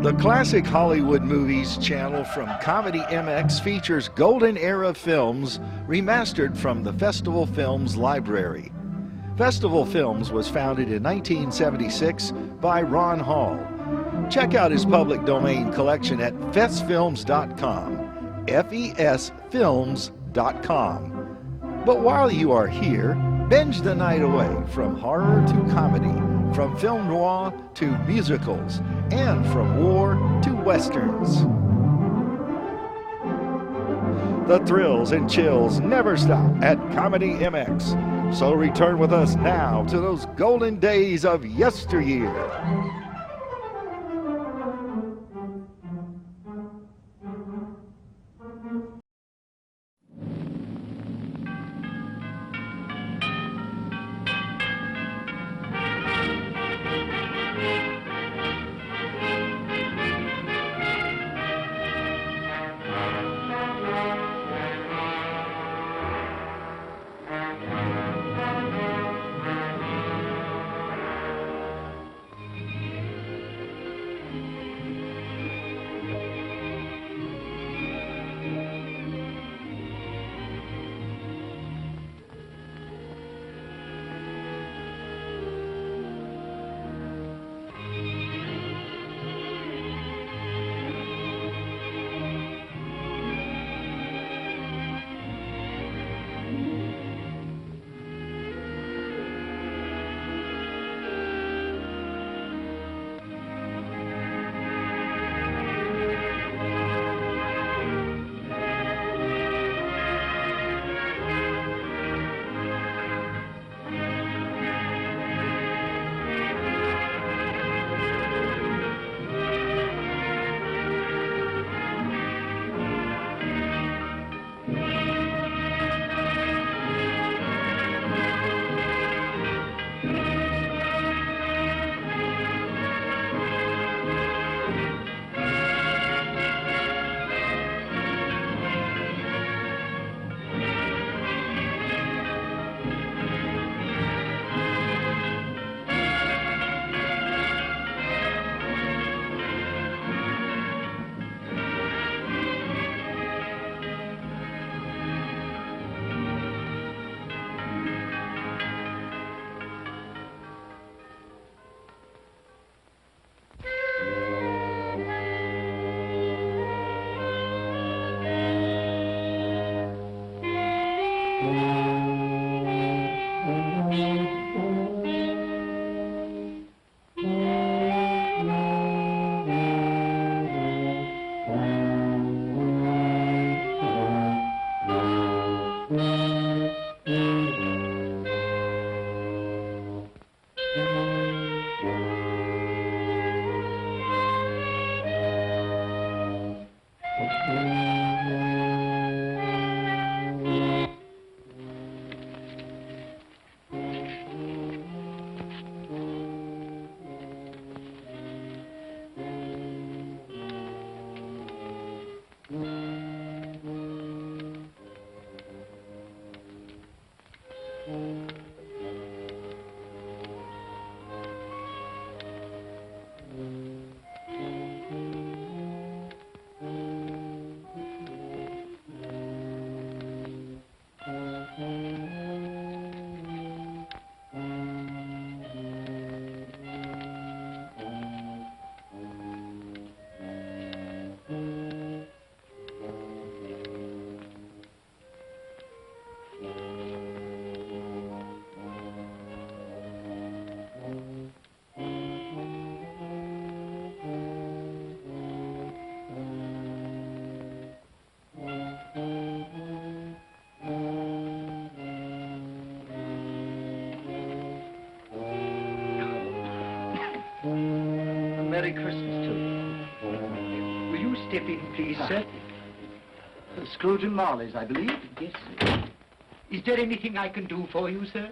The Classic Hollywood Movies channel from Comedy MX features golden era films remastered from the Festival Films library. Festival Films was founded in 1976 by Ron Hall. Check out his public domain collection at festfilms.com, fesfilms.com. But while you are here, binge the night away from horror to comedy, from film noir to musicals, and from war to westerns. The thrills and chills never stop at Comedy MX. So return with us now to those golden days of yesteryear. Merry Christmas to you. Will you step in, please, sir? Scrooge and Marley's, I believe. Yes, sir. Is there anything I can do for you, sir?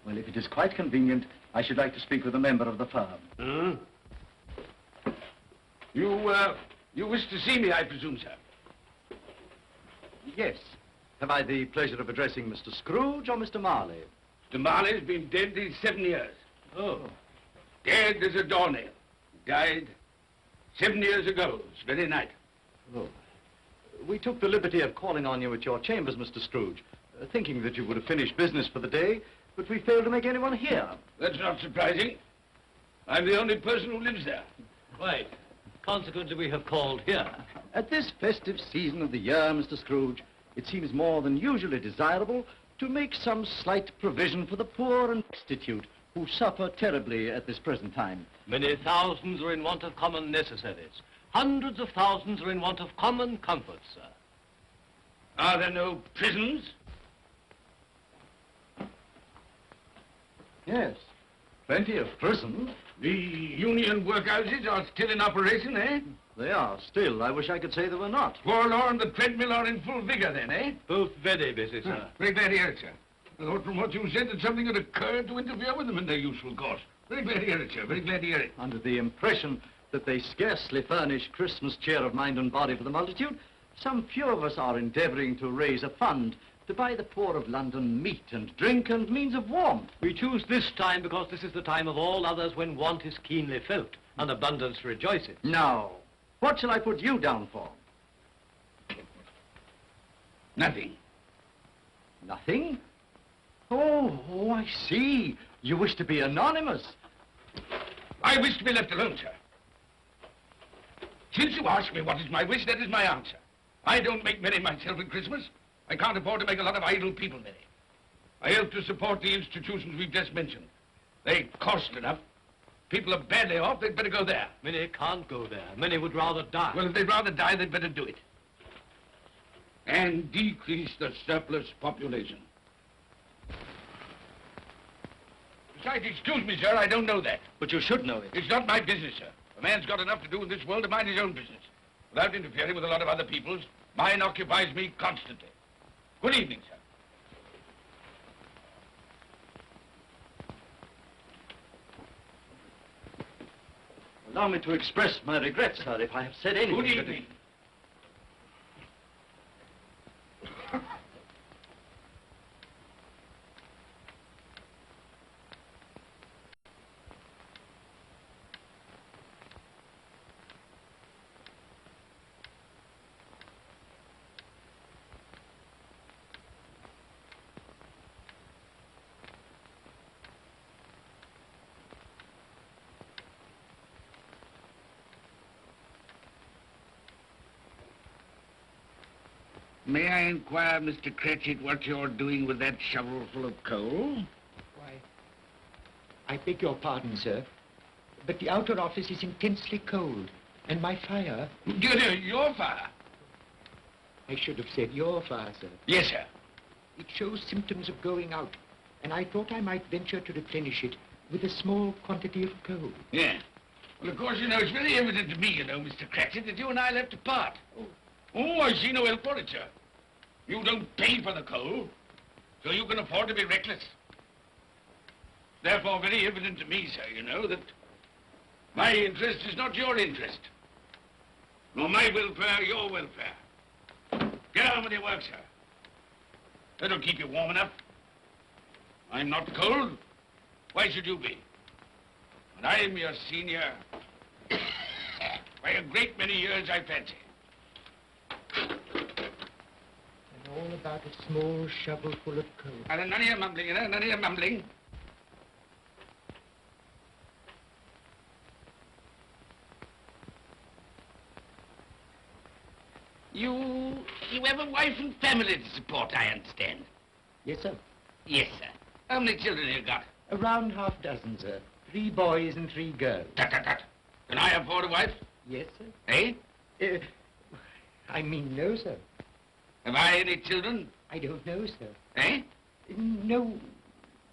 Well, if it is quite convenient, I should like to speak with a member of the firm. You wish to see me, I presume, sir? Yes. Have I the pleasure of addressing Mr. Scrooge or Mr. Marley? Mr. Marley's been dead these 7 years. Oh. Dead as a doornail. Died 7 years ago, this very night. Oh. We took the liberty of calling on you at your chambers, Mr. Scrooge, thinking that you would have finished business for the day, but we failed to make anyone here. That's not surprising. I'm the only person who lives there. Right. Consequently, we have called here. At this festive season of the year, Mr. Scrooge, it seems more than usually desirable to make some slight provision for the poor and destitute who suffer terribly at this present time. Many thousands are in want of common necessaries. Hundreds of thousands are in want of common comforts, sir. Are there no prisons? Yes, plenty of prisons. The union workhouses are still in operation, eh? They are still. I wish I could say they were not. Forlorn and the treadmill are in full vigor then, eh? Both very busy, sir. Very glad to hear it, sir. I thought from what you said that something had occurred to interfere with them in their useful course. Very glad to hear it, sir. Very glad to hear it. Under the impression that they scarcely furnish Christmas cheer of mind and body for the multitude, some few of us are endeavoring to raise a fund to buy the poor of London meat and drink and means of warmth. We choose this time because this is the time of all others when want is keenly felt and abundance rejoices. Now, what shall I put you down for? Nothing. Nothing? Oh, I see. You wish to be anonymous. I wish to be left alone, sir. Since you ask me what is my wish, that is my answer. I don't make merry myself at Christmas. I can't afford to make a lot of idle people merry. I help to support the institutions we've just mentioned. They cost enough. People are badly off, they'd better go there. Many can't go there. Many would rather die. Well, if they'd rather die, they'd better do it. And decrease the surplus population. Besides, excuse me, sir, I don't know that. But you should know it. It's not my business, sir. A man's got enough to do in this world to mind his own business. Without interfering with a lot of other people's, mine occupies me constantly. Good evening, sir. Allow me to express my regrets, sir, if I have said anything. Good evening. May I inquire, Mr. Cratchit, what you're doing with that shovelful of coal? Why, I beg your pardon, sir, but the outer office is intensely cold, and my fire... Your fire? I should have said your fire, sir. Yes, sir. It shows symptoms of going out, and I thought I might venture to replenish it with a small quantity of coal. Yeah. Well, of course, it's very evident to me, Mr. Cratchit, that you and I left apart. Oh, I see no help for it, sir. You don't pay for the coal, so you can afford to be reckless. Therefore, very evident to me, sir, that my interest is not your interest, nor my welfare your welfare. Get on with your work, sir. That'll keep you warm enough. I'm not cold. Why should you be? And I'm your senior by a great many years, I fancy. And all about a small shovel full of coal. And none of your mumbling, none of your mumbling. You have a wife and family to support, I understand. Yes, sir. Yes, sir. How many children have you got? Around half dozen, sir. 3 boys and 3 girls. Tut, tut, tut. Can I afford a wife? Yes, sir. Eh? I mean, no, sir. Have I any children? I don't know, sir. Eh? No,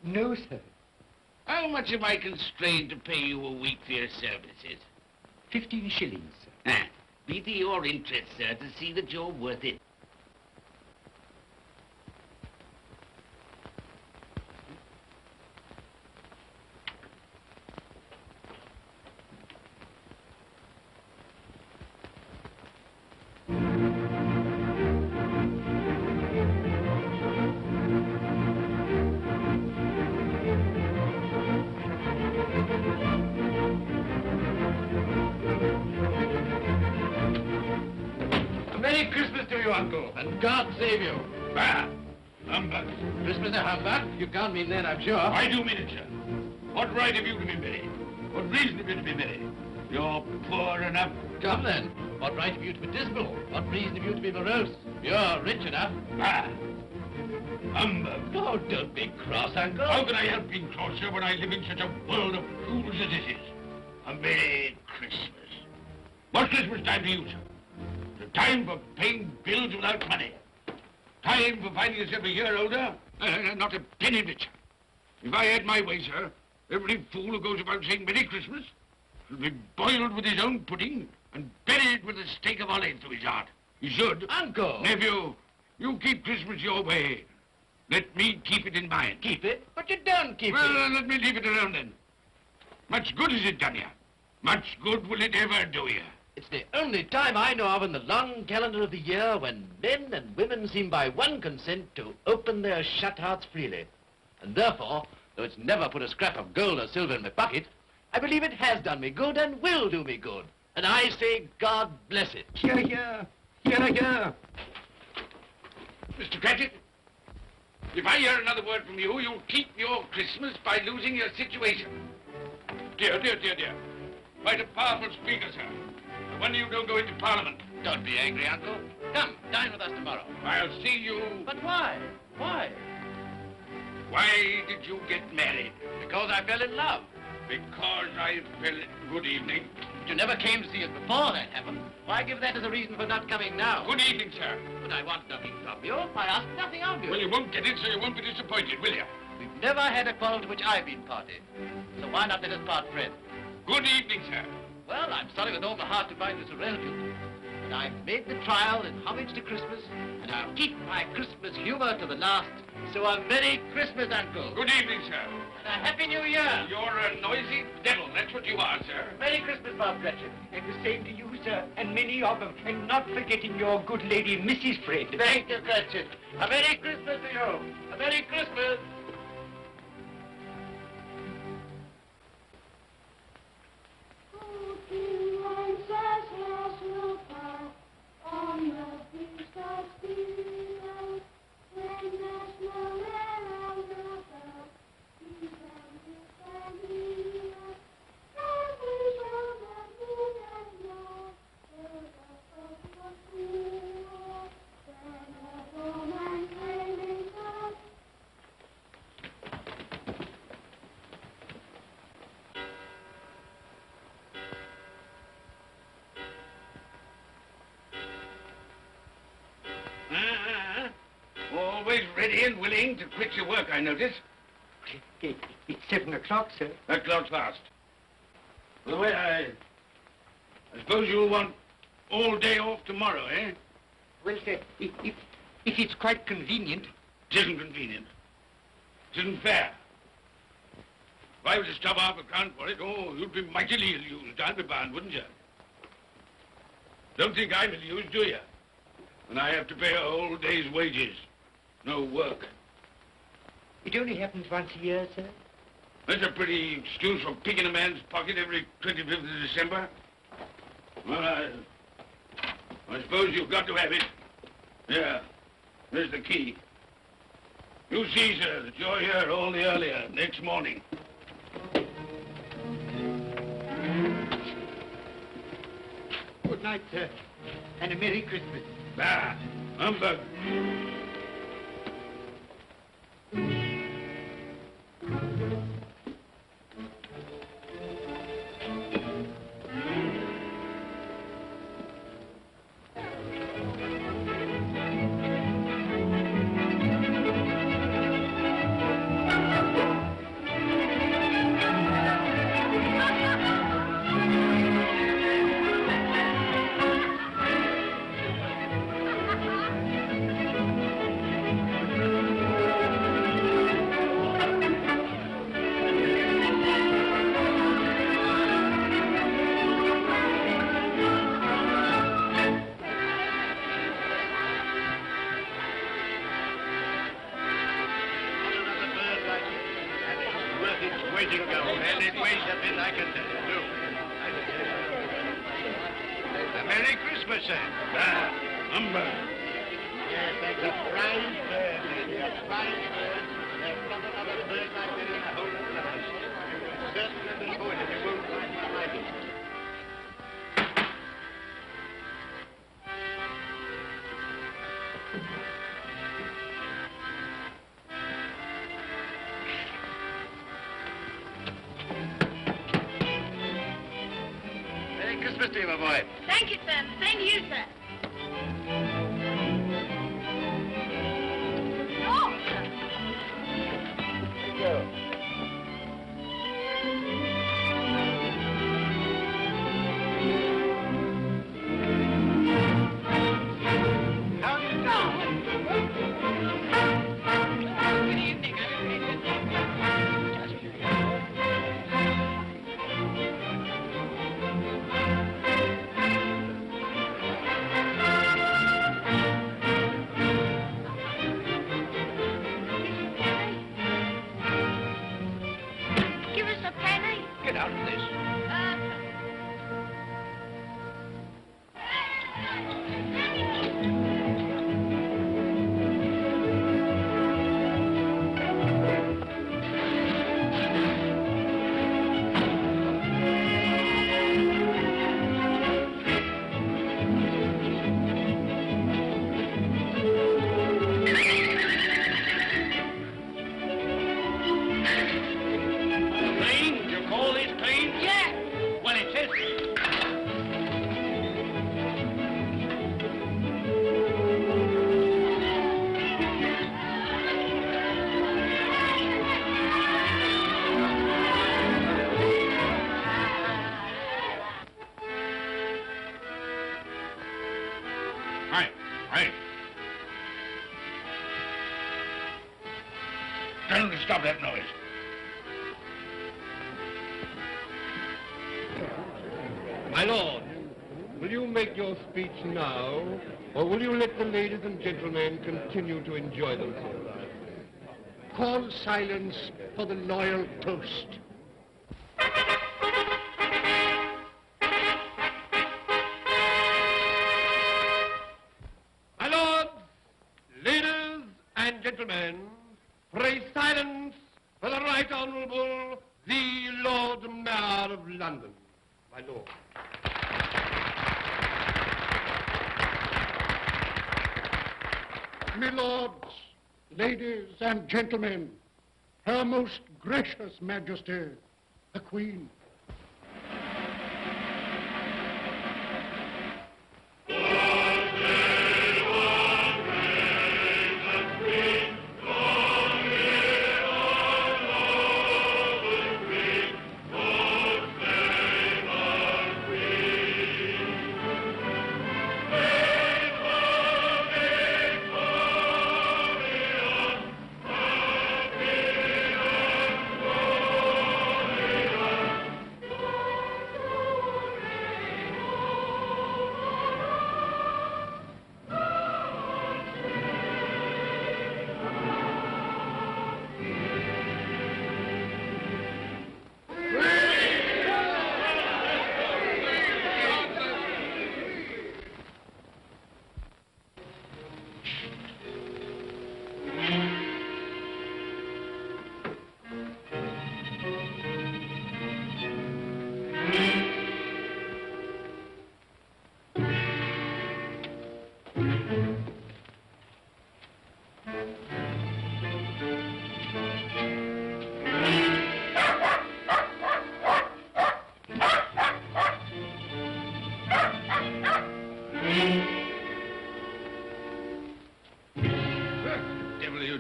sir. How much am I constrained to pay you a week for your services? 15 shillings, sir. Ah, be to your interest, sir, to see that you're worth it. Merry Christmas to you, Uncle, and God save you. Bah! Humbug. Christmas a humbug? You can't mean that, I'm sure. I do mean it, sir. What right have you to be merry? What reason have you to be merry? You're poor enough. Come then. What right have you to be dismal? What reason have you to be morose? You're rich enough. Ah! Humbug. Oh, don't be cross, Uncle. How can I help being cross, sir, when I live in such a world of fools as this is? A Merry Christmas. What's Christmas time to you, sir? The time for paying bills without money. Time for finding yourself a year older? Not a penny richer. If I had my way, sir, every fool who goes about saying Merry Christmas should be boiled with his own pudding and buried with a stake of olive through his heart. He should. Uncle! Nephew, you keep Christmas your way. Let me keep it in mine. Keep it? But you don't keep Well, it. let me leave it alone then. Much good has it done you? Much good will it ever do you? It's the only time I know of in the long calendar of the year when men and women seem by one consent to open their shut hearts freely. And therefore, though it's never put a scrap of gold or silver in my pocket, I believe it has done me good and will do me good. And I say, God bless it. Hear, hear. Hear, hear. Mr. Cratchit, if I hear another word from you, you'll keep your Christmas by losing your situation. Dear, dear, dear, dear. Quite a powerful speaker, sir. No wonder you don't go into Parliament. Don't be angry, Uncle. Come, dine with us tomorrow. I'll see you... But why? Why? Why did you get married? Because I fell in love. Because I fell... Good evening. You never came to see us before that happened. Why give that as a reason for not coming now? Good evening, sir. But I want nothing from you. I ask nothing of you. Well, you won't get it, so you won't be disappointed, will you? We've never had a quarrel to which I've been party. So why not let us part friends? Good evening, sir. Well, I'm sorry with all my heart to find this a relative. But I've made the trial in homage to Christmas, and I'll keep my Christmas humor to the last. So a Merry Christmas, Uncle. Good evening, sir. And a Happy New Year. You're a noisy devil, that's what you are, sir. Merry Christmas, Bob Cratchit. And the same to you, sir, and many of them. And not forgetting your good lady, Mrs. Fred. Thank you, Cratchit. A Merry Christmas to you. A Merry Christmas. Always ready and willing to quit your work, I notice. It's 7 o'clock, sir. That clock's fast. By the way, I suppose you'll want all day off tomorrow, eh? Well, sir, if it's quite convenient. It isn't convenient. It isn't fair. If I were to stop half a crown for it, oh, you'd be mightily ill-used, I'll be bound, wouldn't you? Don't think I'm ill-used, do you? And I have to pay a whole day's wages. No work. It only happens once a year, sir. That's a pretty excuse for picking a man's pocket every 25th of December. Well, I suppose you've got to have it. Yeah, there's the key. You see, sir, that you're here all the earlier next morning. Good night, sir. And a Merry Christmas. Bah, humbug. Humbug. Yes, that's a fine bird, lady, a fine bird. There's not another bird like that in the whole of the house. Certainly the poet, you won't find one like it. Merry Christmas to you, my boy. Thank you, sir. Same to you, sir. Oh, sir. Thank you. How do you do? Good evening. Give us a penny. Get out of this. Clean? You call this clean? Yeah. Well, it is. Right, right. Tell them to stop that noise. My lord, will you make your speech now, or will you let the ladies and gentlemen continue to enjoy themselves? Call silence for the loyal toast. My lords, ladies and gentlemen, pray silence for the Right Honourable the Lord Mayor of London. My lord. My lords, ladies and gentlemen, Her Most Gracious Majesty, the Queen.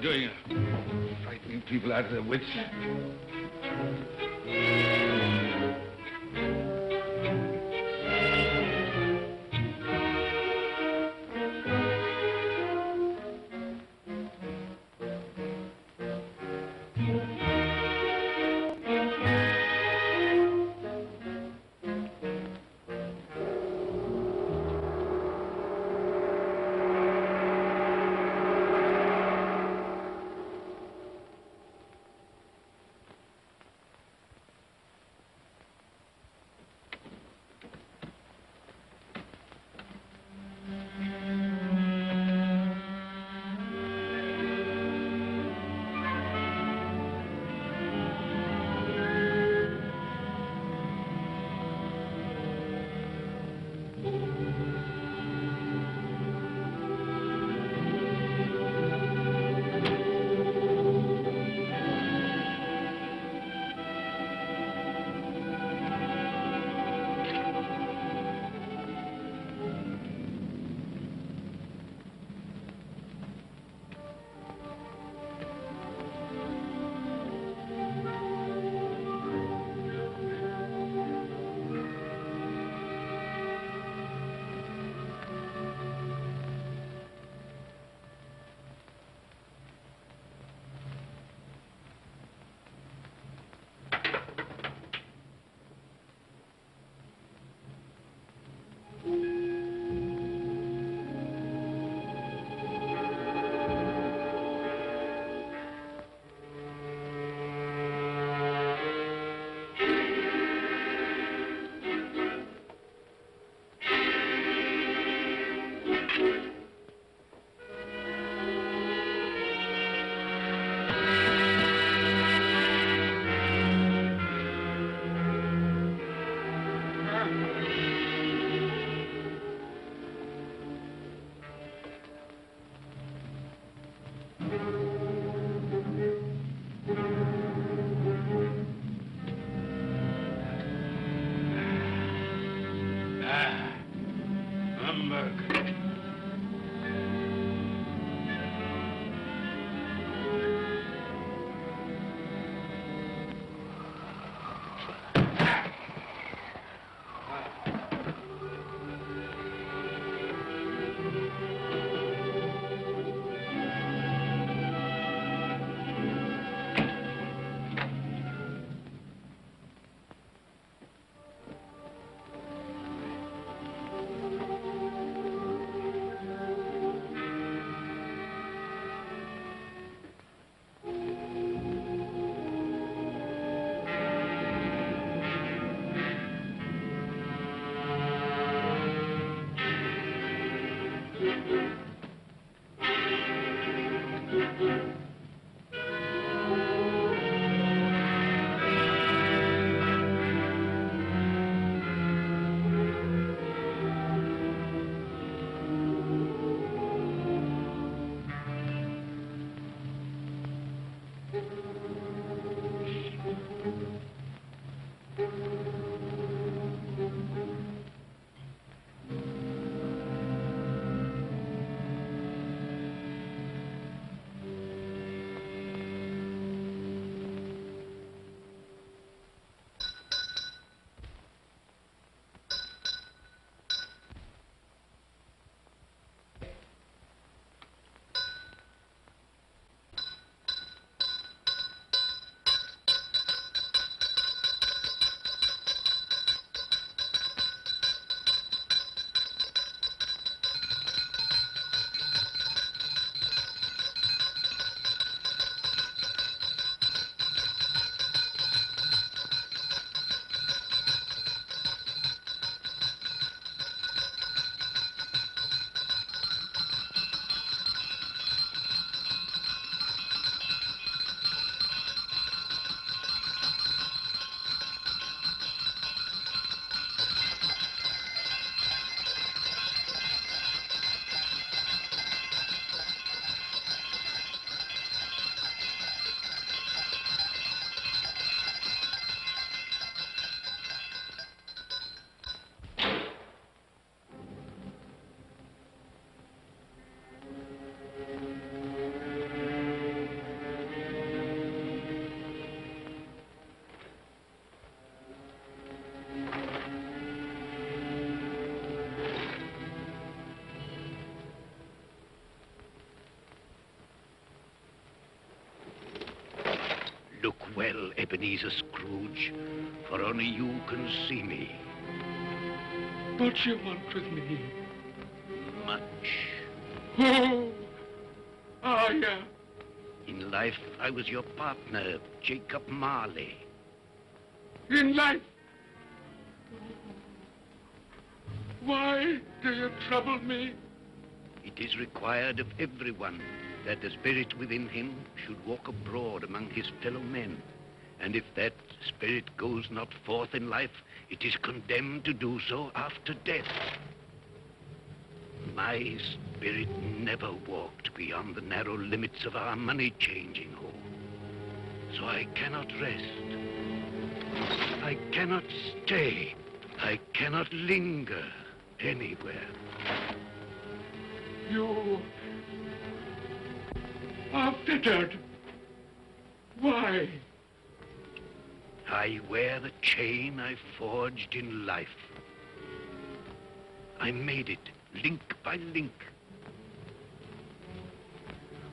doing? Frightening people out of their wits. Ah, humbug. Look well, Ebenezer Scrooge, for only you can see me. What you want with me? Much. Oh, yeah. In life, I was your partner, Jacob Marley. In life? Why do you trouble me? It is required of everyone that the spirit within him should walk abroad among his fellow men. And if that spirit goes not forth in life, it is condemned to do so after death. My spirit never walked beyond the narrow limits of our money-changing hall. So I cannot rest. I cannot stay. I cannot linger anywhere. You are fettered. Why? I wear the chain I forged in life. I made it link by link.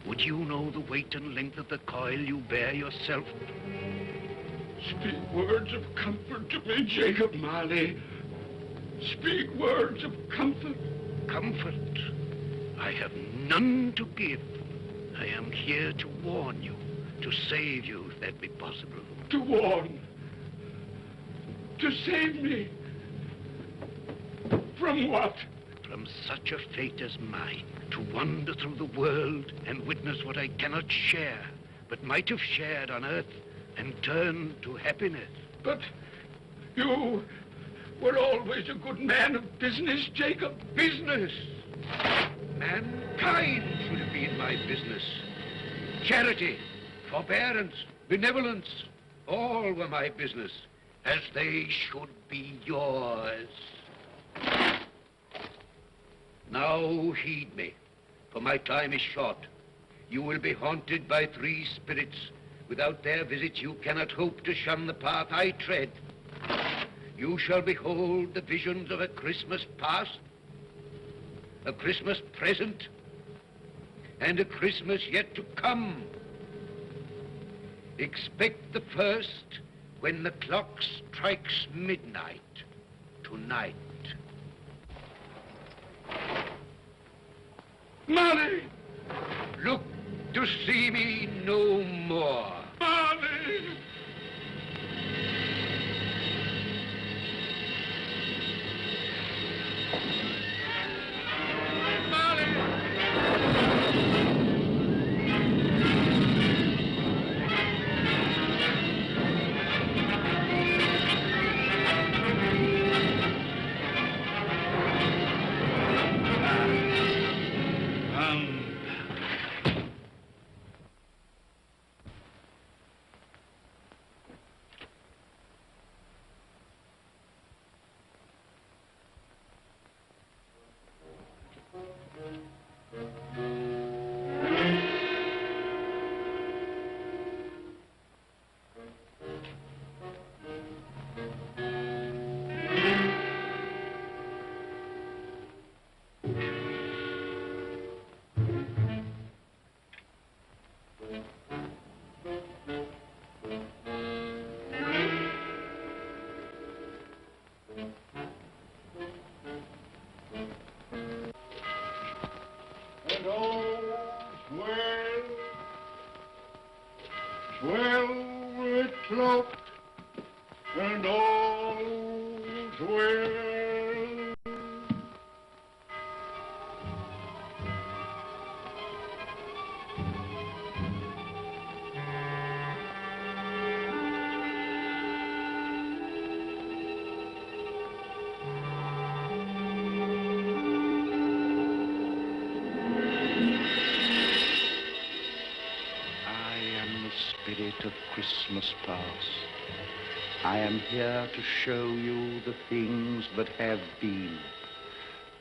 Would you know the weight and length of the coil you bear yourself? Speak words of comfort to me, Jacob Marley. Speak words of comfort. Comfort? I have none to give. I am here to warn you, to save you, if that be possible. To warn? To save me? From what? From such a fate as mine, to wander through the world and witness what I cannot share, but might have shared on earth and turn to happiness. But you were always a good man of business, Jacob. Business? Mankind should have been my business. Charity, forbearance, benevolence, all were my business, as they should be yours. heed me, for my time is short. You will be haunted by 3 spirits. Without their visits, you cannot hope to shun the path I tread. You shall behold the visions of a Christmas past, a Christmas present, and a Christmas yet to come. Expect the first when the clock strikes midnight tonight. Molly! Look to see me no more. Molly! Velvet cloak and all's well. Of Christmas past. I am here to show you the things that have been.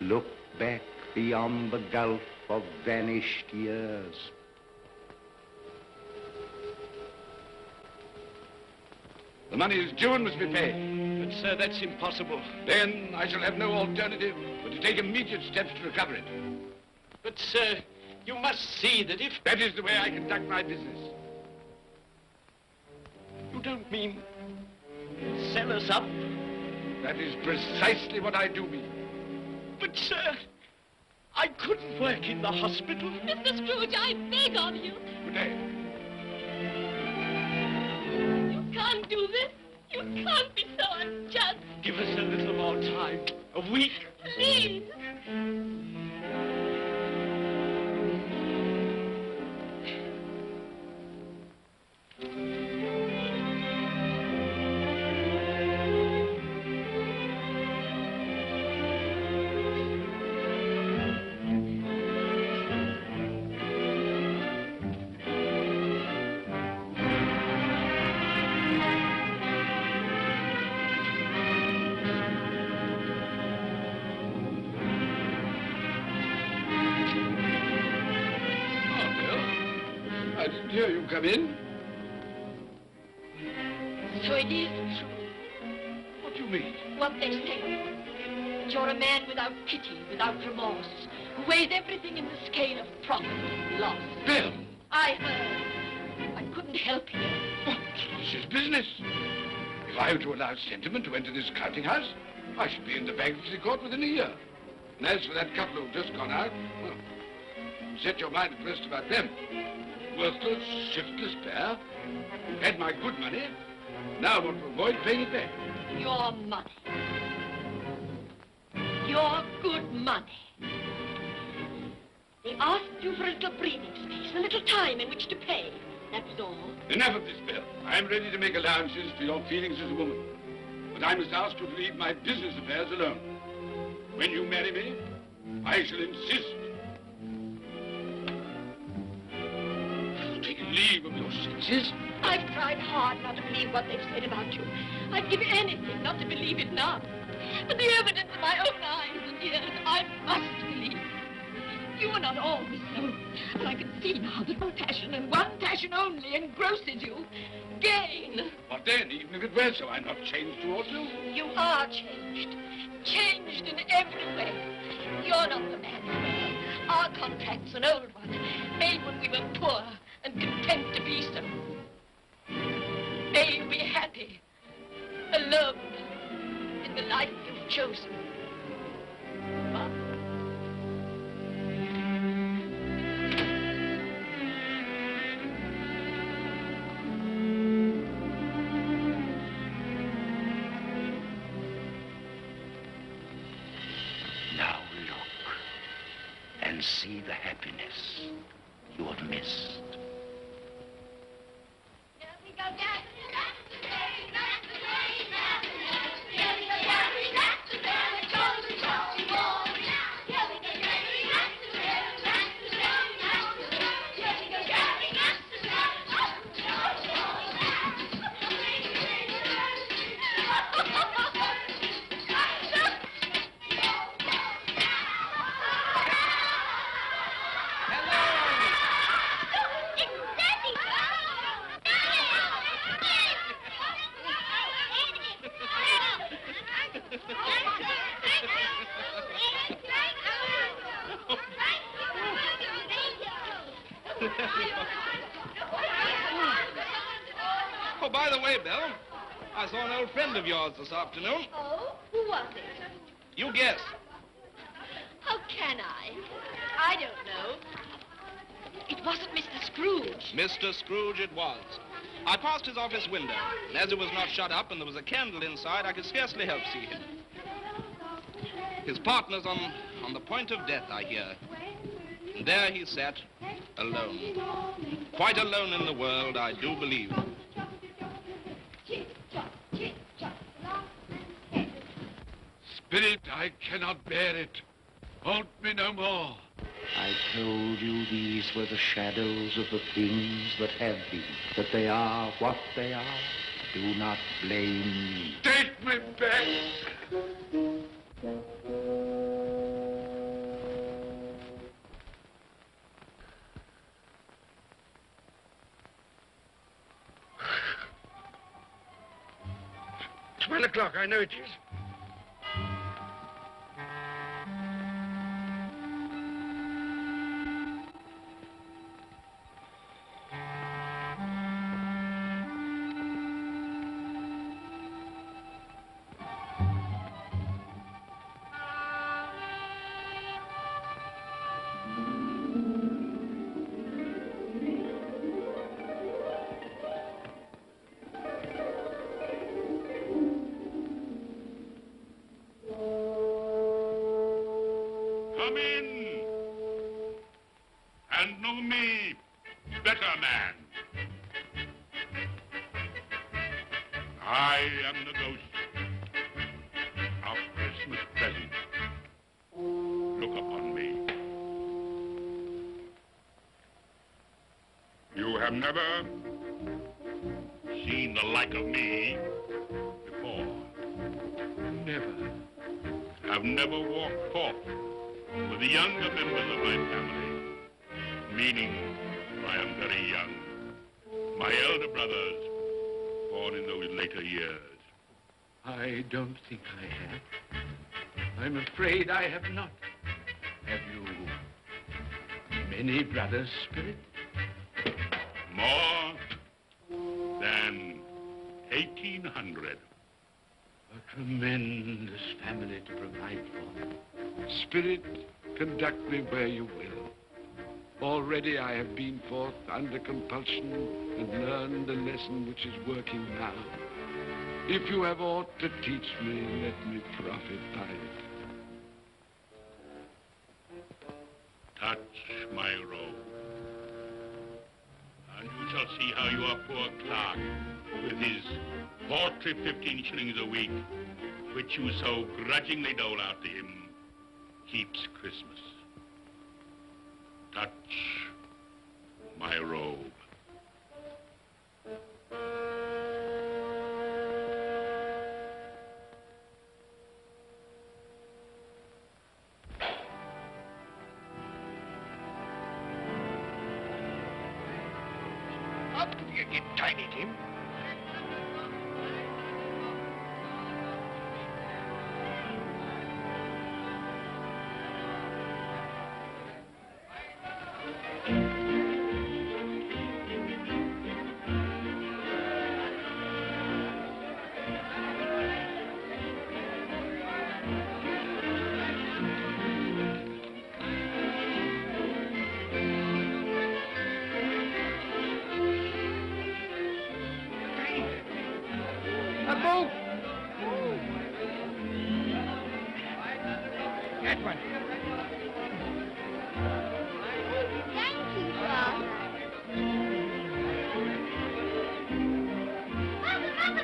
Look back beyond the gulf of vanished years. The money is due and must be paid. But, sir, that's impossible. Then I shall have no alternative but to take immediate steps to recover it. But, sir, you must see that if... That is the way I conduct my business. You don't mean sell us up? That is precisely what I do mean. But, sir, I couldn't work in the hospital. Mr. Scrooge, I beg of you. Good day. You can't do this. You can't be so unjust. Give us a little more time. A week. Please. Here you come in. So it is true. What do you mean? What they say. That you're a man without pity, without remorse, who weighs everything in the scale of profit and loss. Bill! I heard. I couldn't help you. But this is business. If I were to allow sentiment to enter this counting house, I should be in the bankruptcy court within a year. And as for that couple who've just gone out, well, set your mind at rest about them. Worthless, shiftless pair, who had my good money, now want to avoid paying it back. Your money. Your good money. They asked you for a little breathing space, a little time in which to pay. That was all. Enough of this, Bill. I'm ready to make allowances for your feelings as a woman. But I must ask you to leave my business affairs alone. When you marry me, I shall insist. Take leave of your senses. I've tried hard not to believe what they've said about you. I'd give anything not to believe it now. But the evidence of my own eyes and ears, I must believe. You're not always so. And I can see now that one passion and one passion only engrosses you. Gain. What then? Even if it were so, I'm not changed towards you. You are changed. Changed in every way. You're not the man you were. Our contract's an old one, made when we were poor and content to be so. May you be happy, alone, in the life you've chosen. But Now look and see the happiness you have missed. Oh, by the way, Belle, I saw an old friend of yours this afternoon. Oh, who was it? You guess. How can I? I don't know. It wasn't Mr. Scrooge. Mr. Scrooge it was. I passed his office window, and as it was not shut up and there was a candle inside, I could scarcely help see him. His partner's on the point of death, I hear. And there he sat, alone. Quite alone in the world, I do believe. Spirit, I cannot bear it. Haunt me no more. I told you these were the shadows of the things that have been, that they are what they are. Do not blame me. Take me back. $12 I know it is. Come in and know me, better man. I am the ghost of Christmas present. Look upon me. You have never seen the like of me before. Never. I've never walked forth with the younger members of my family, meaning I am very young. My elder brothers, born in those later years. I don't think I have. I'm afraid I have not. Have you many brothers, Spirit? More than 1,800. A tremendous family to provide for. Spirit, conduct me where you will. Already I have been forth under compulsion and learned the lesson which is working now. If you have aught to teach me, let me profit by it. Touch my robe, and you shall see how your poor clerk, with his paltry 15 shillings a week, which you so grudgingly dole out to him, keeps Christmas. Touch my robe. you get Tiny Tim. That one. Thank you, Father.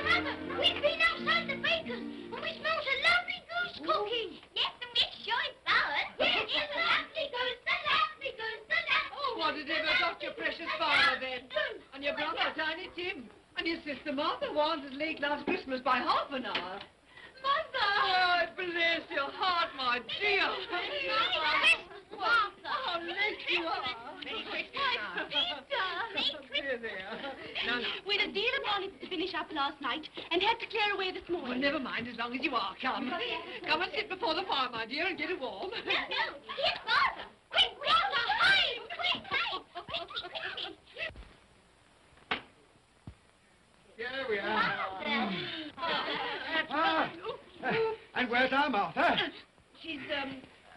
Mother, we've been outside the baker's and we smelled a lovely goose cooking. Yes, and it's sure flowers. Yes, it's a lovely goose, the lovely goose, the lovely. Oh, what has ever got your precious father then? And your brother, Tiny Tim? And your sister Martha was as late last Christmas by half an hour. Mother! Oh, bless your heart, my dear. Merry Christmas, Martha. How late you are. Merry Christmas, Peter. No. We had a deal of olives to finish up last night and had to clear away this morning. Well, never mind, as long as you are come. Come and sit before the fire, my dear, and get it warm. No, here's Martha. Quick, Martha, hide. Quick. Here we are. Martha. And where's our Martha? She's,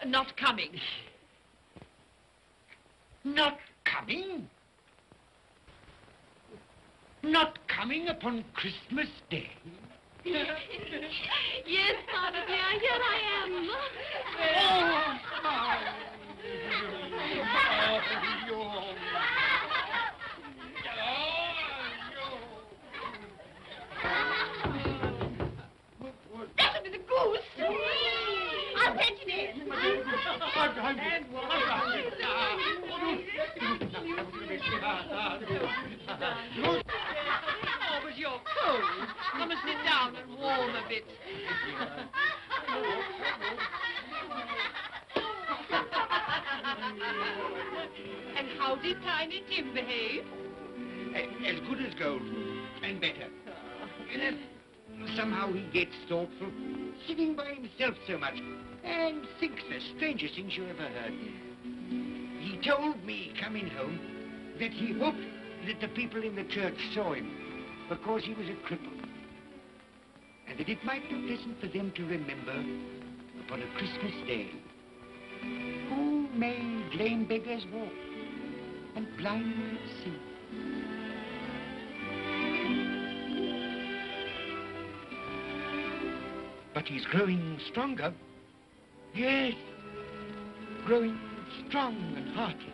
not coming. Not coming? Not coming upon Christmas Day? Yes, Father dear, here I am. Oh, my. That'll be the goose. I'll fetch it in. Oh, but you're cold. Come and sit down and warm a bit. And how did Tiny Tim behave? As good as gold, and better. Somehow he gets thoughtful, sitting by himself so much, and thinks the strangest things you ever heard. He told me, coming home, that he hoped that the people in the church saw him, because he was a cripple. And that it might be pleasant for them to remember, upon a Christmas day, who made lame beggars walk, and blind men see. But he's growing stronger. Yes, growing strong and hearty.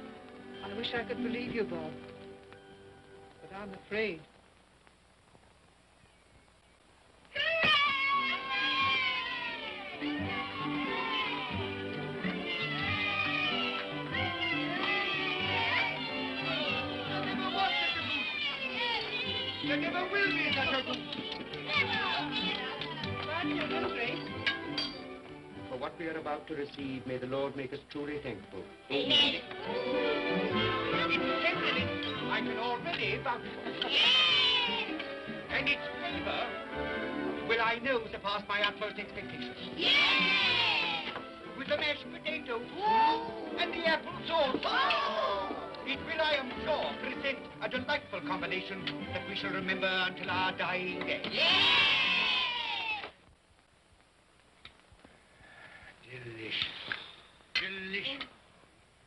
I wish I could believe you, Bob. But I'm afraid. There never will be such a goose. For what we are about to receive, may the Lord make us truly thankful. Amen. It's 10 minutes. I can already vouch for it. Yes. And its flavor will, I know, surpass my utmost expectations. Yes. With the mashed potato and the apple sauce. It will, I am sure, present a delightful combination that we shall remember until our dying day. Yes. Delicious. Delicious.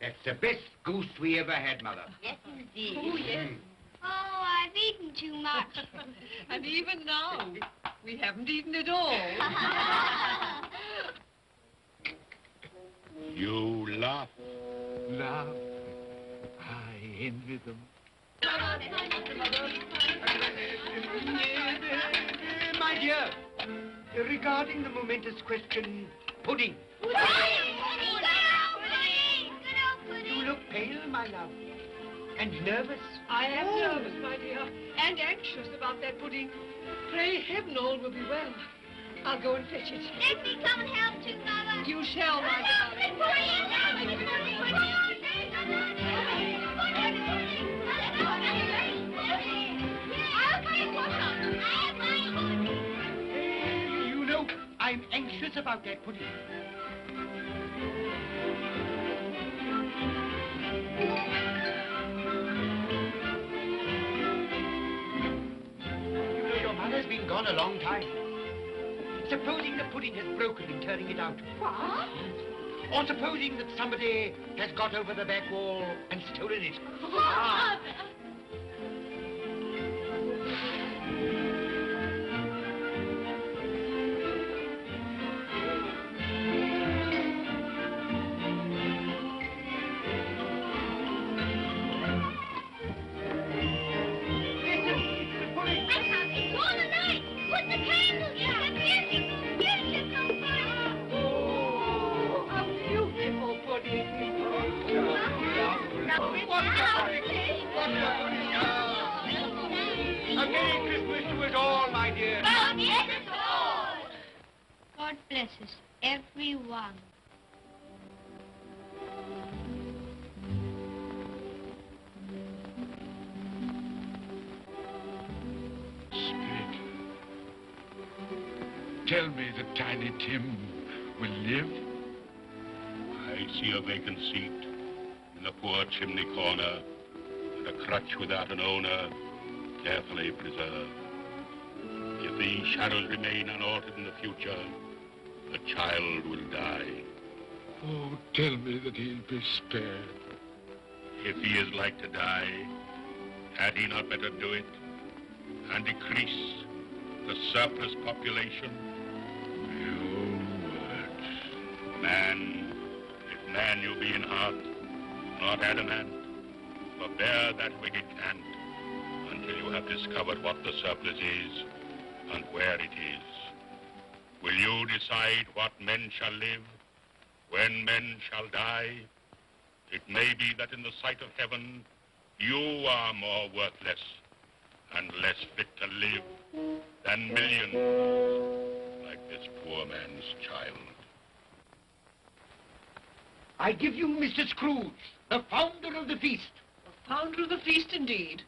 That's the best goose we ever had, Mother. Yes, indeed. Oh, yes. Oh, I've eaten too much. And even now, we haven't eaten it all. You laugh. Laugh. I envy them. My dear, regarding the momentous question, pudding. You look pale, my love, and nervous. I am nervous, my dear, and anxious about that pudding. Pray heaven all will be well. I'll go and fetch it. Let me come and help too, Mother. You shall, my darling. anxious about that pudding. You know, your mother's been gone a long time. Supposing the pudding has broken in turning it out. What? Or supposing that somebody has got over the back wall and stolen it. Father! A Merry Christmas to us all, my dear. God bless us all. God bless us, everyone. Spirit, tell me that Tiny Tim will live. I see a vacant seat in the poor chimney corner, and a crutch without an owner, carefully preserved. If these shadows remain unaltered in the future, the child will die. Oh, tell me that he'll be spared. If he is like to die, had he not better do it and decrease the surplus population? Your words. Man, if man you be in heart, not adamant, forbear that wicked cant until you have discovered what the surplus is and where it is. Will you decide what men shall live, when men shall die? It may be that in the sight of heaven, you are more worthless and less fit to live than millions like this poor man's child. I give you Mr. Scrooge, the founder of the feast. The founder of the feast, indeed.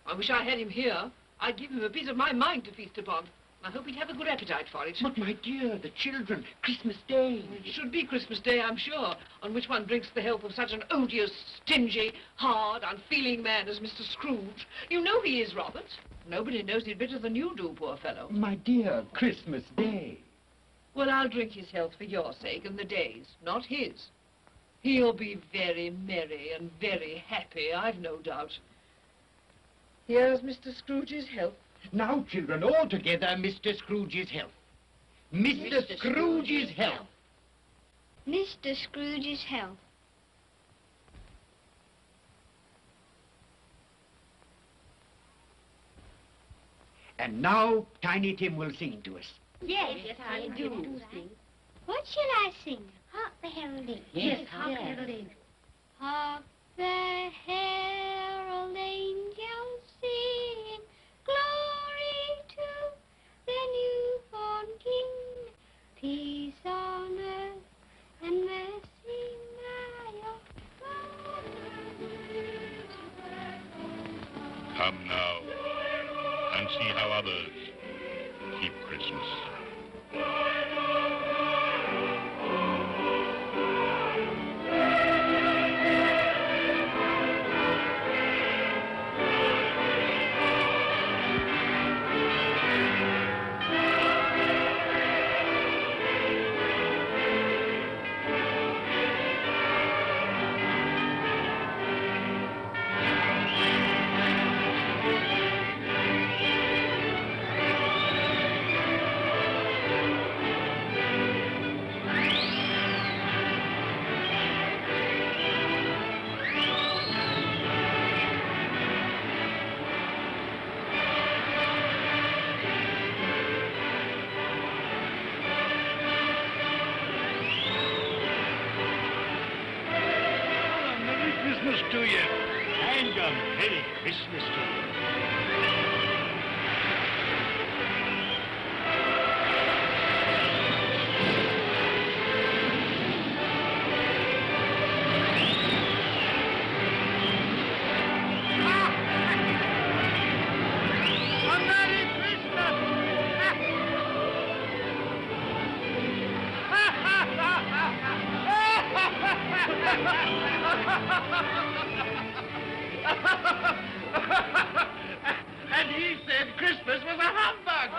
I wish I had him here. I'd give him a piece of my mind to feast upon. I hope he'd have a good appetite for it. But, my dear, the children, Christmas Day. It should be Christmas Day, I'm sure, on which one drinks the health of such an odious, stingy, hard, unfeeling man as Mr. Scrooge. You know he is, Robert. Nobody knows it better than you do, poor fellow. My dear, Christmas Day. Well, I'll drink his health for your sake and the day's, not his. He'll be very merry and very happy, I've no doubt. Here's Mr. Scrooge's health. Now, children, all together, Mr. Scrooge's health. Mr. Scrooge's health. Mr. Scrooge's health. And now, Tiny Tim will sing to us. Yes, I do. What shall I sing? Hark the heralding. Yes, hark the heralding. Hark the herald angels sing, glory to the newborn King, peace on earth and mercy nigh of Come now and see how others keep Christmas. To you. And a Merry Christmas to you. And he said Christmas was a humbug.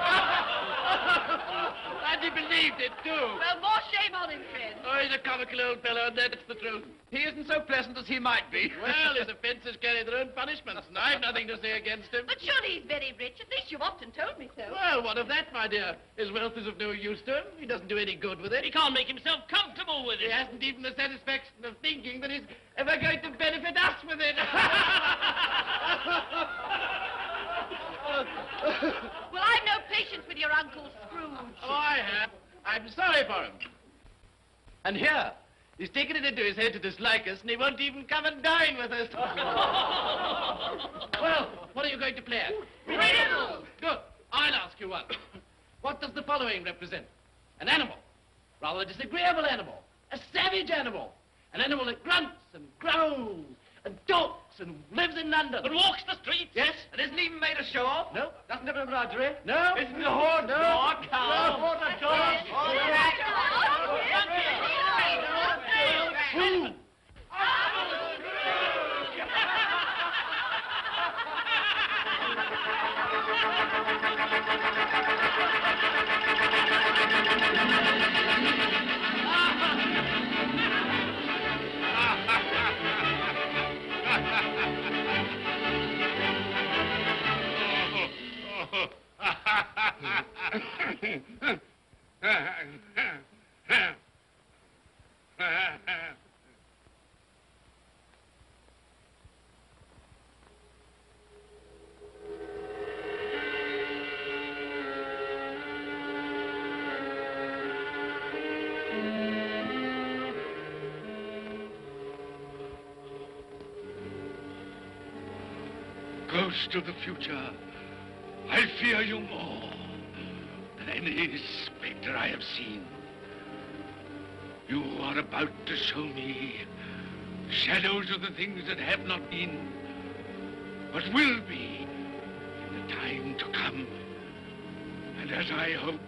And he believed it, too. Well, more shame on him, friend. Oh, he's a comical old fellow, and that's the truth. He isn't so pleasant as he might be. Well, his offences carry their own punishments, and I've nothing to say against him. But surely he's very rich. At least you've often told me so. Well, what of that, my dear? His wealth is of no use to him. He doesn't do any good with it. He can't make himself comfortable with it. He hasn't even the satisfaction of thinking that he's ever going to benefit us with it. Well, I've no patience with your Uncle Scrooge. Oh, I have. I'm sorry for him. And here, he's taken it into his head to dislike us, and he won't even come and dine with us. Well, what are you going to play at? Riddles! Good. I'll ask you one. What does the following represent? An animal. Rather a disagreeable animal. A savage animal. An animal that grunts and growls and talks and lives in London. And walks the streets? Yes. And isn't even made a show of? No. Doesn't have a menagerie? No. Isn't a horse? No. Nor a cow? No. Nor a dog? Who? Ghost of the future, I fear you more than any spectre I have seen. You are about to show me shadows of the things that have not been, but will be in the time to come. And as I hope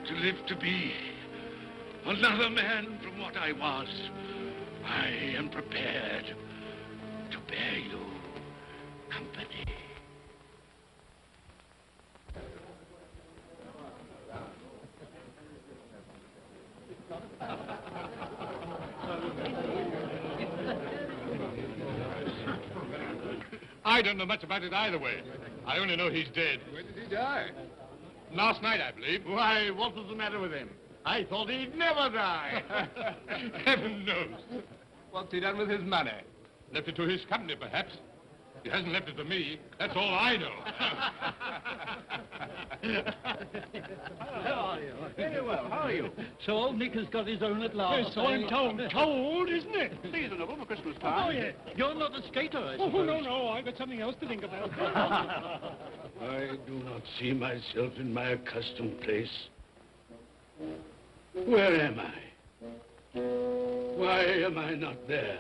to live to be another man from what I was, I am prepared to bear you company. I don't know much about it either way. I only know he's dead. When did he die? Last night, I believe. Why, what was the matter with him? I thought he'd never die. Heaven knows. What's he done with his money? Left it to his company, perhaps. He hasn't left it to me. That's all I know. How are you? Very well. How are you? So old Nick has got his own at last. Yes, so I'm told. Cold, isn't it? Seasonable for Christmas time. Oh, yeah. You're not a skater, I suppose. Oh, no. I've got something else to think about. I do not see myself in my accustomed place. Where am I? Why am I not there?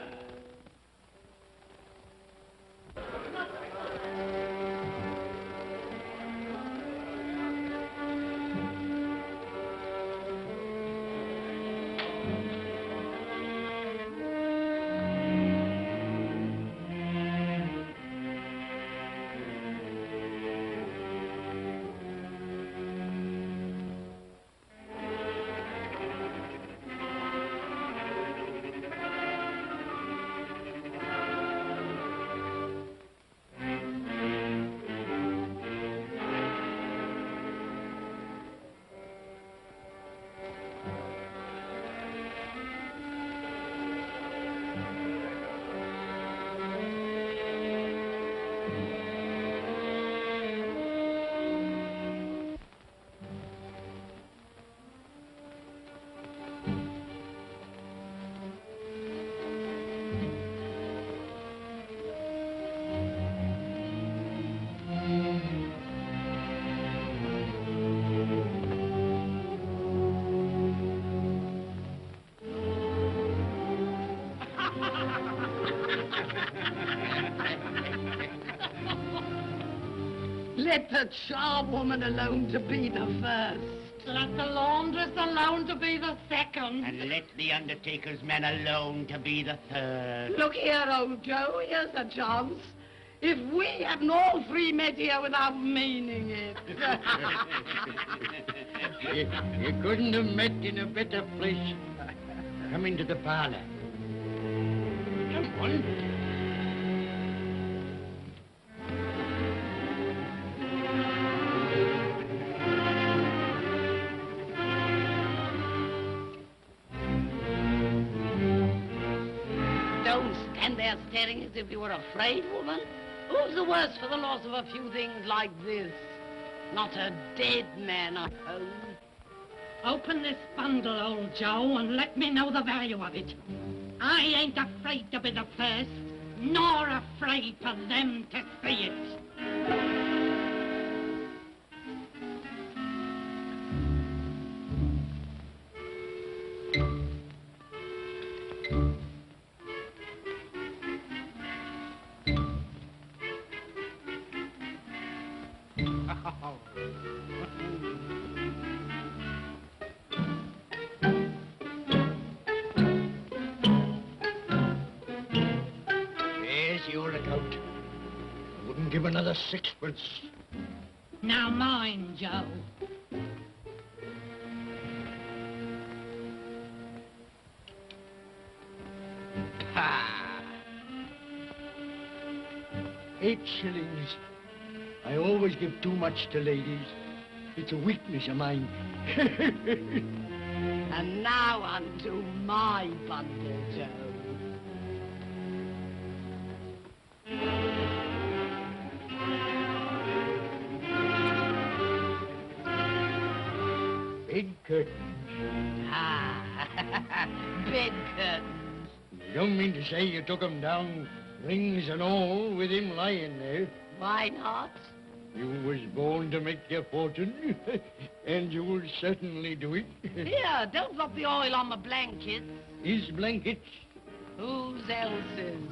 Let the charwoman alone to be the first. Let the laundress alone to be the second. And let the undertaker's man alone to be the third. Look here, old Joe, here's a chance. If we hadn't all three met here without meaning it. You couldn't have met in a better place. Come into the parlor. Come on. Don't stand there staring as if you were afraid, woman. Who's the worse for the loss of a few things like this? Not a dead man, I suppose. Open this bundle, old Joe, and let me know the value of it. I ain't afraid to be the first, nor afraid for them to see it. There's your account. I wouldn't give another sixpence. Now mind, Joe. Ah. 8 shillings. I always give too much to ladies. It's a weakness of mine. And now unto my bundle, Joe. Bed curtains. Ah, bed curtains. You don't mean to say you took 'em down, rings and all, with him lying there? Why not? You was born to make your fortune, and you'll certainly do it. Here, don't drop the oil on the blankets. His blankets? Whose else's?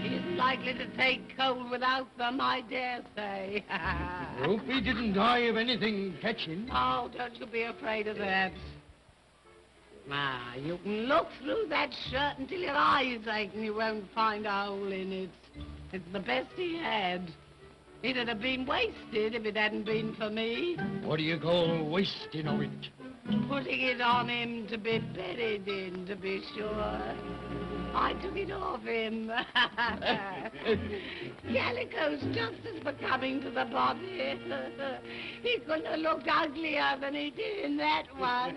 He isn't likely to take cold without them, I dare say. Hope he didn't die of anything catching. Oh, don't you be afraid of that. Ah, you can look through that shirt until your eyes ache and you won't find a hole in it. It's the best he had. It'd have been wasted if it hadn't been for me. What do you call wasting of it? Putting it on him to be buried in, to be sure. I took it off him. Calico's just as becoming to the body. He couldn't have looked uglier than he did in that one.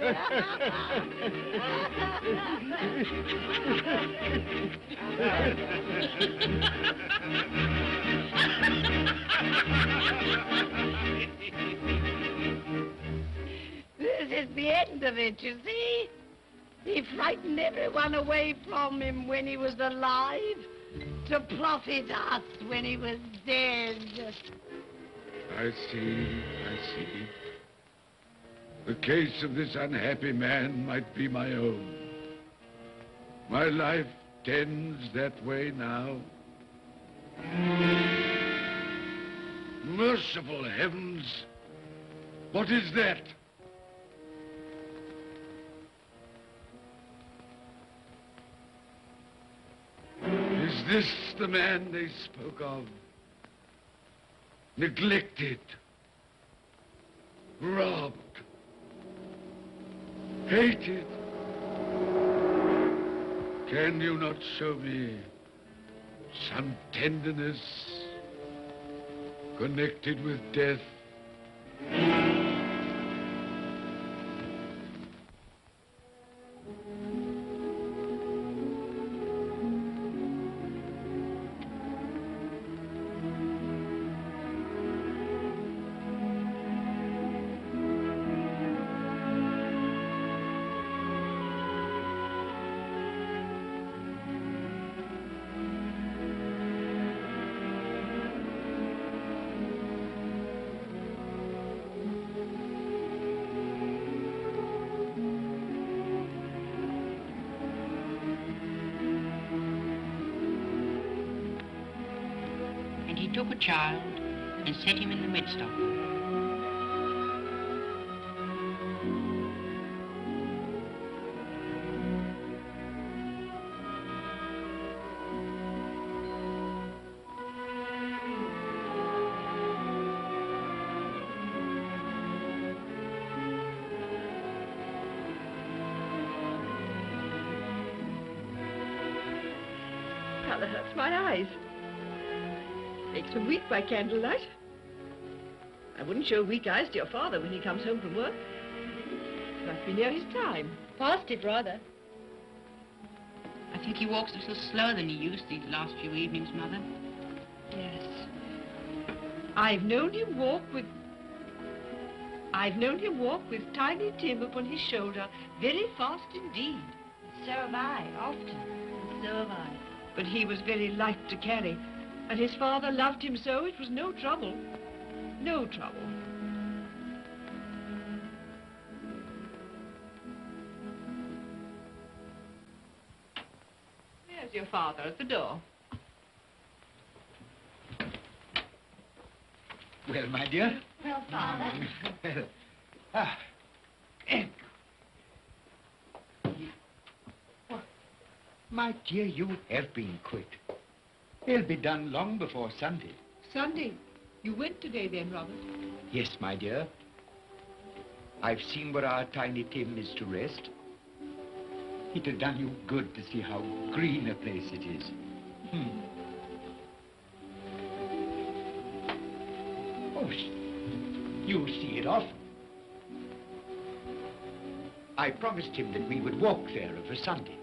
This is the end of it, you see? He frightened everyone away from him when he was alive, to profit us when he was dead. I see. The case of this unhappy man might be my own. My life tends that way now. Merciful heavens! What is that? Is this the man they spoke of? Neglected, robbed, hated. Can you not show me some tenderness connected with death? Took a child and set him in the midst of them. colour hurts my eyes. Makes me weak by candlelight. I wouldn't show weak eyes to your father when he comes home from work. Must be near his time. Past it, rather. I think he walks a little slower than he used these last few evenings, Mother. Yes. I've known him walk with Tiny Tim upon his shoulder very fast indeed. So have I, often. So have I. But he was very light to carry, and his father loved him so it was no trouble. No trouble. There's your father at the door. Well, my dear. Well, Father. Well, my dear, you have been quick. They'll be done long before Sunday. Sunday? You went today then, Robert? Yes, my dear. I've seen where our Tiny Tim is to rest. It had done you good to see how green a place it is. Oh, you'll see it often. I promised him that we would walk there of a Sunday.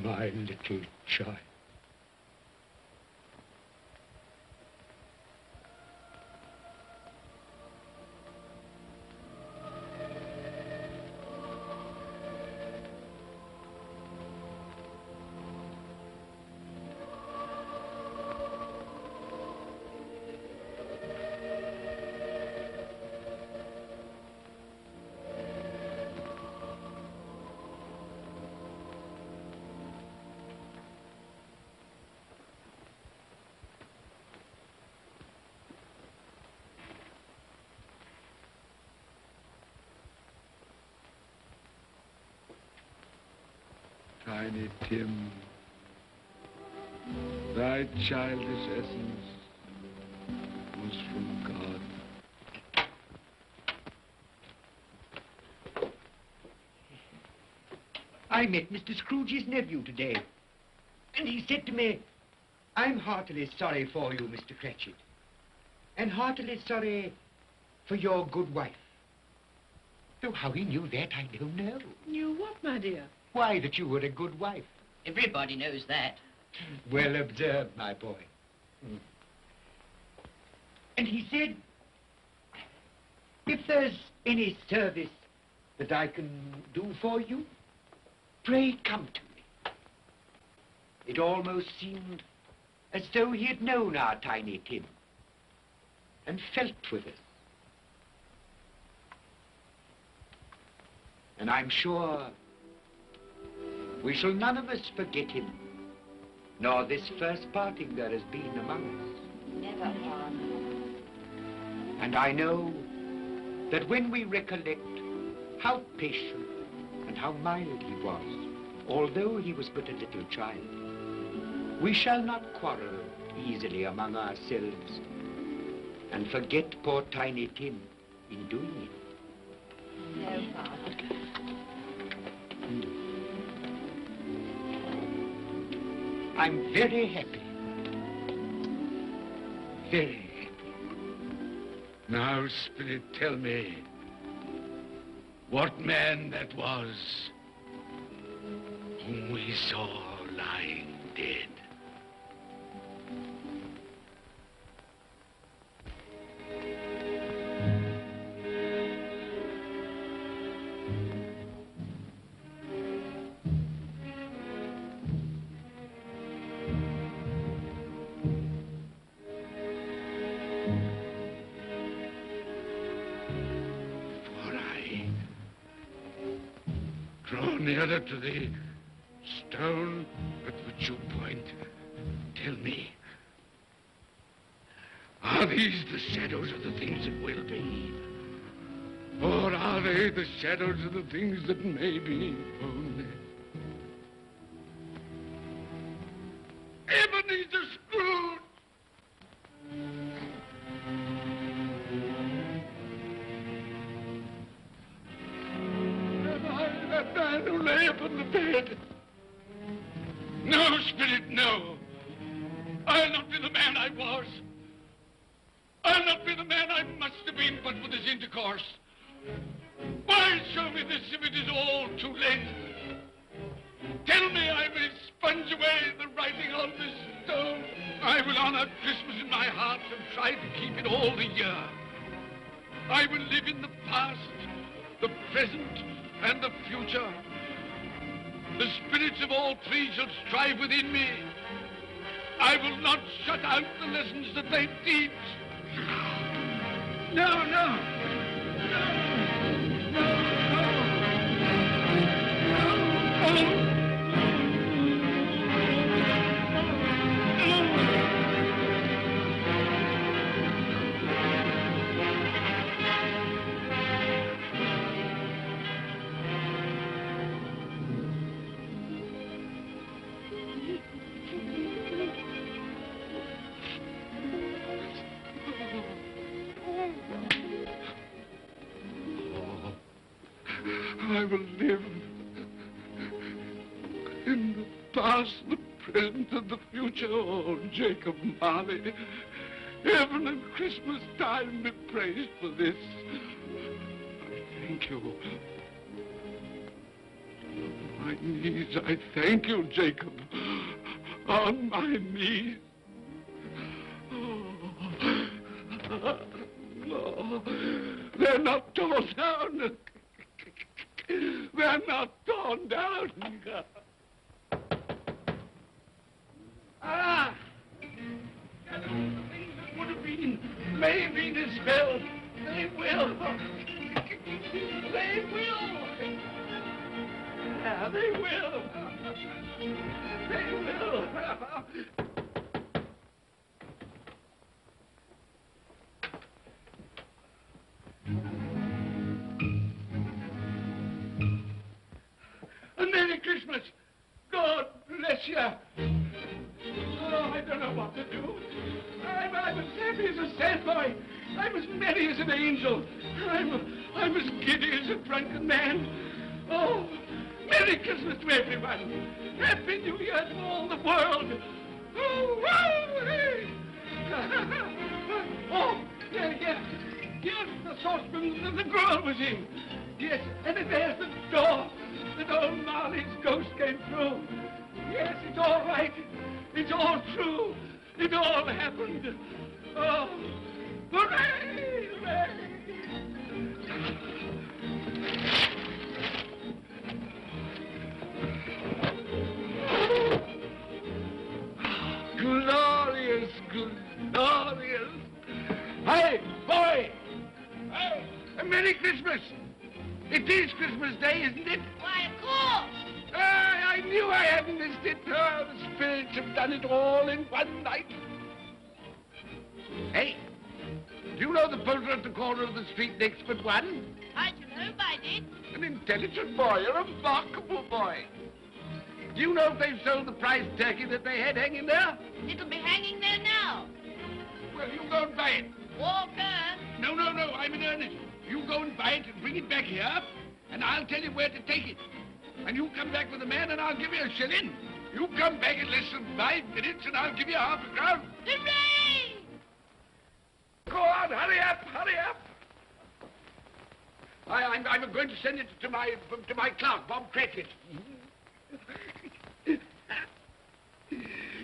My little child. Tiny Tim, thy childish essence was from God. I met Mr. Scrooge's nephew today, and he said to me, I'm heartily sorry for you, Mr. Cratchit, and heartily sorry for your good wife. Though how he knew that, I don't know. Knew what, my dear? Why, that you were a good wife. Everybody knows that. Well observed, my boy. And he said, if there's any service that I can do for you, pray come to me. It almost seemed as though he had known our Tiny Tim and felt with us. And I'm sure we shall none of us forget him, nor this first parting there has been among us. Never, Father. And I know that when we recollect how patient and how mild he was, although he was but a little child, We shall not quarrel easily among ourselves and forget poor Tiny Tim in doing it. No, Father. I'm very happy. Very happy. Now, Spirit, tell me what man that was whom we saw lying dead. Nearer to the stone at which you point. Tell me, are these the shadows of the things that will be? Or are they the shadows of the things that may be only? Ebenezer Scrooge! That man who lay upon the bed. No, Spirit, no. I'll not be the man I was. I'll not be the man I must have been but for this intercourse. Why show me this if it is all too late? Tell me I may sponge away the writing on this stone. I will honor Christmas in my heart and try to keep it all the year. I will live in the past, the present, and the future. The spirits of all three shall strive within me. I will not shut out the lessons that they teach. No, no. I will live in the past, the present, and the future. Oh, Jacob Marley, heaven and Christmas time be praised for this. I thank you. On my knees, I thank you, Jacob. On my knees. Oh, no, they're not torn down. They're not torn down. Ah! Shadows of things that would have been may be dispelled. They will. They will. Yeah, they will. They will. A Merry Christmas. God bless you. Oh, I don't know what to do. I'm as happy as a sandboy. I'm as merry as an angel. I'm as giddy as a drunken man. Oh, Merry Christmas to everyone. Happy New Year to all the world. Oh, wow, hey. Oh, yeah. Here's the saucepan that the girl was in. Yes, and there's the door that old Marley's ghost came through. Yes, it's all right. It's all true. It all happened. Oh, hooray! Hooray! Glorious, glorious. Hey, boy! Hey, a Merry Christmas! It is Christmas Day, isn't it? Why, of course. I knew I hadn't missed it. Oh, the spirits have done it all in one night. Hey, do you know the poulterer at the corner of the street next but one? I don't know, I did. An intelligent boy, a remarkable boy. Do you know if they've sold the prize turkey that they had hanging there? It'll be hanging there now. Well, you go and buy it. Walker! No, no, no, I'm in earnest. You go and buy it and bring it back here, and I'll tell you where to take it. And you come back with the man, and I'll give you a shilling. You come back in less than 5 minutes, and I'll give you half a crown. Hooray! Go on, hurry up, hurry up. I'm going to send it to my clerk, Bob Cratchit.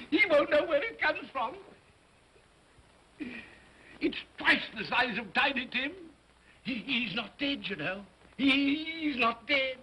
He won't know where it comes from. It's twice the size of Tiny Tim. He's not dead, you know. He's not dead.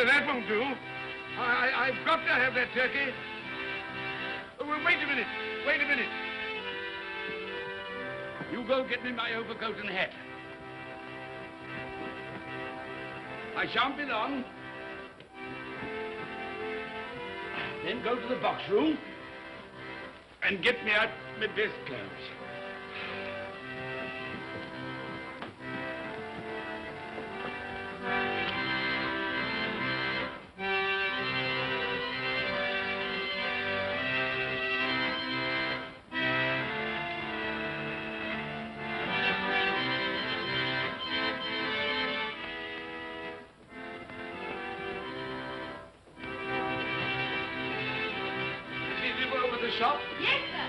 That won't do. I've got to have that turkey. Well, wait a minute. Wait a minute. You go get me my overcoat and hat. I shan't be long. Then go to the box room and get me out my best clothes. Shop? Yes, sir.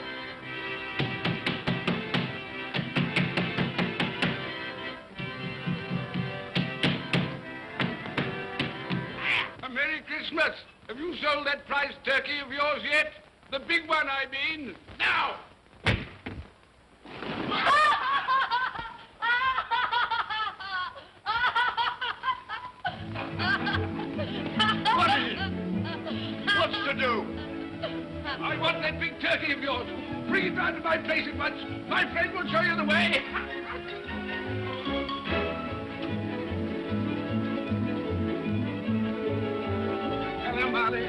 A Merry Christmas. Have you sold that prize turkey of yours yet? The big one, I mean. Now! What is it? What's to do? I want that big turkey of yours. Bring it round to my place at once. My friend will show you the way. Hello, Molly.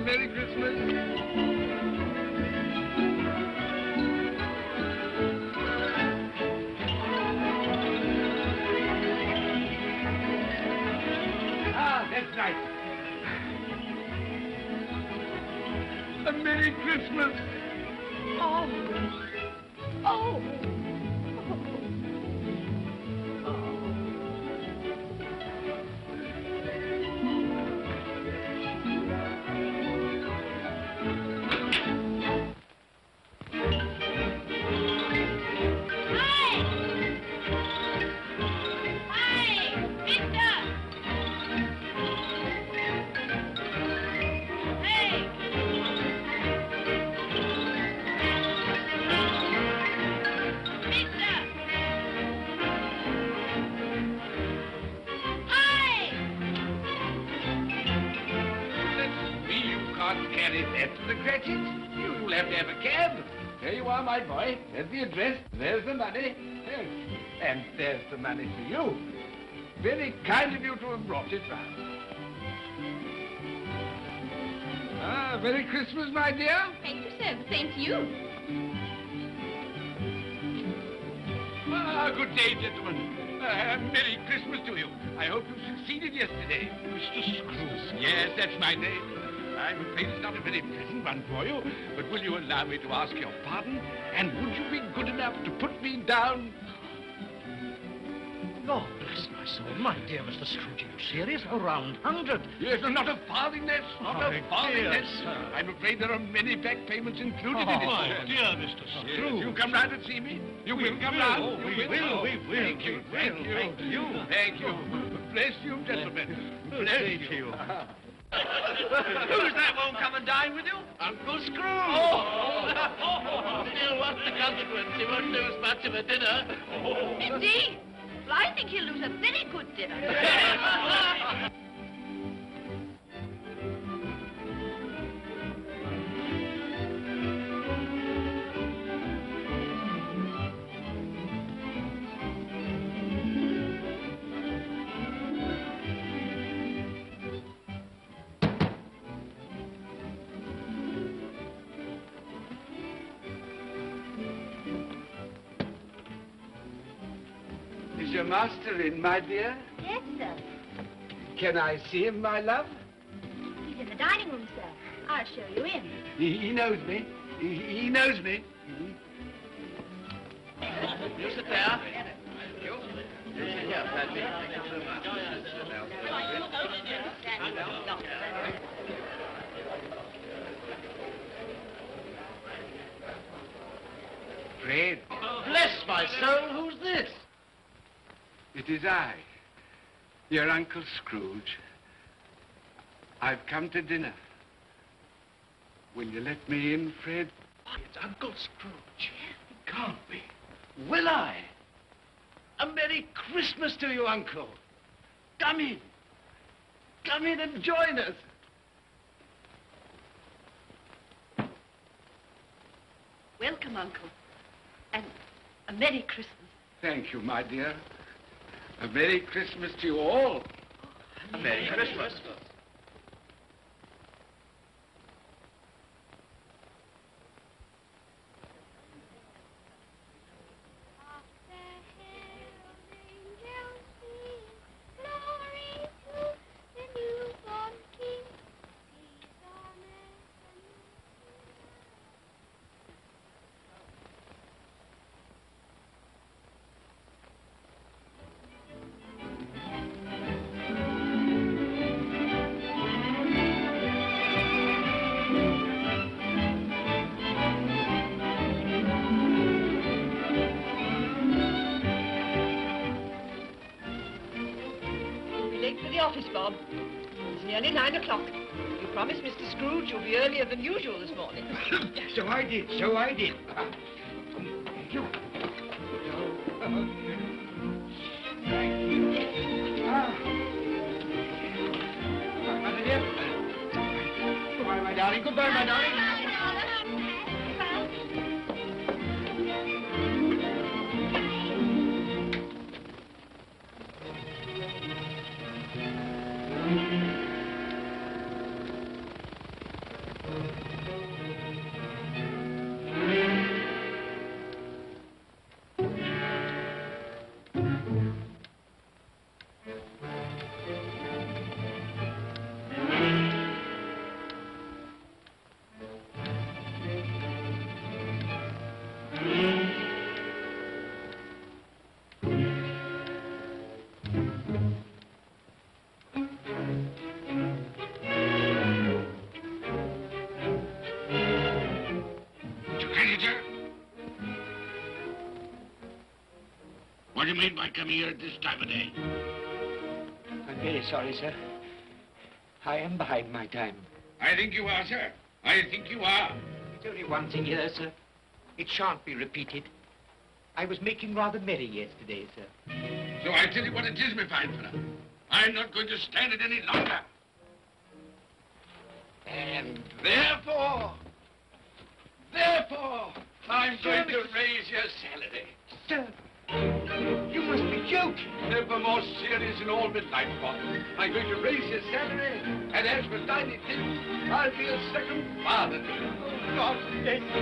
Merry Christmas. Ah, that's nice. A Merry Christmas. Oh. Oh. You'll have to have a cab. There you are, my boy. There's the address. There's the money. Yes. And there's the money for you. Very kind of you to have brought it round. Ah, Merry Christmas, my dear. Thank you, sir. The same to you. Ah, good day, gentlemen. Merry Christmas to you. I hope you succeeded yesterday. Mr. Scrooge. Yes, that's my name. I'm afraid it's not a very pleasant one for you, but will you allow me to ask your pardon? And would you be good enough to put me down? God bless my soul. My dear Mr. Scrooge, are you serious? A round 100. Yes, and not a farthing less. Not a farthing dear less. sir. I'm afraid there are many back payments included in it. my dear Mr. Yes, Scrooge. you come round and see me. You will come will. round. Oh, You we will. Thank you. Thank you. Thank you. Thank you. Bless you, gentlemen. Bless you. Who's that won't come and dine with you? Uncle Scrooge. Still, what's the consequence? He won't lose much of a dinner. Indeed. Well, I think he'll lose a very good dinner. Is your master in, my dear? Yes, sir. Can I see him, my love? He's in the dining room, sir. I'll show you in. He knows me. He knows me. You sit there. You sit here, Paddy. Thank you so much. Fred, Bless my soul, who's this? it is I, your Uncle Scrooge. I've come to dinner. Will you let me in, Fred? It's Uncle Scrooge. It can't be. Will I? A Merry Christmas to you, Uncle. Come in. Come in and join us. Welcome, Uncle. And a Merry Christmas. Thank you, my dear. A Merry Christmas to you all. A Merry Christmas. Office, Bob. It's nearly 9 o'clock. You promised Mr. Scrooge you'll be earlier than usual this morning. So I did. Thank you. Thank you. Mother dear. Goodbye, my darling. Goodbye, my darling. What do you mean by coming here at this time of day? I'm very sorry, sir. I am behind my time. I think you are, sir. I think you are. It's only one thing here, sir. It shan't be repeated. I was making rather merry yesterday, sir. So I tell you what it is, my fine fellow. I'm not going to stand it any longer. And therefore, I'm going to raise your salary. Sir, you must be joking. Never more serious in all my life, Bob. I'm going to raise your salary, and as for tiny things, I'll be a second father to you. God bless you.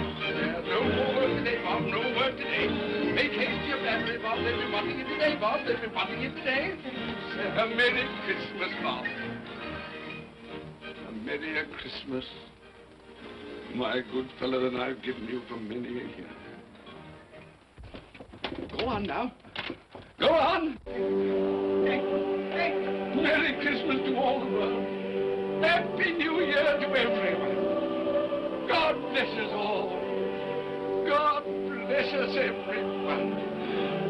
No more work today, Bob. No work today. Make haste to your family, Bob. They'll be wanting you today, Bob. They'll be wanting you today. A Merry Christmas, Bob. A Merry Christmas, my good fellow, that I've given you for many a year. Go on now. Go on. Merry Christmas to all the world. Happy New Year to everyone. God bless us all. God bless us everyone.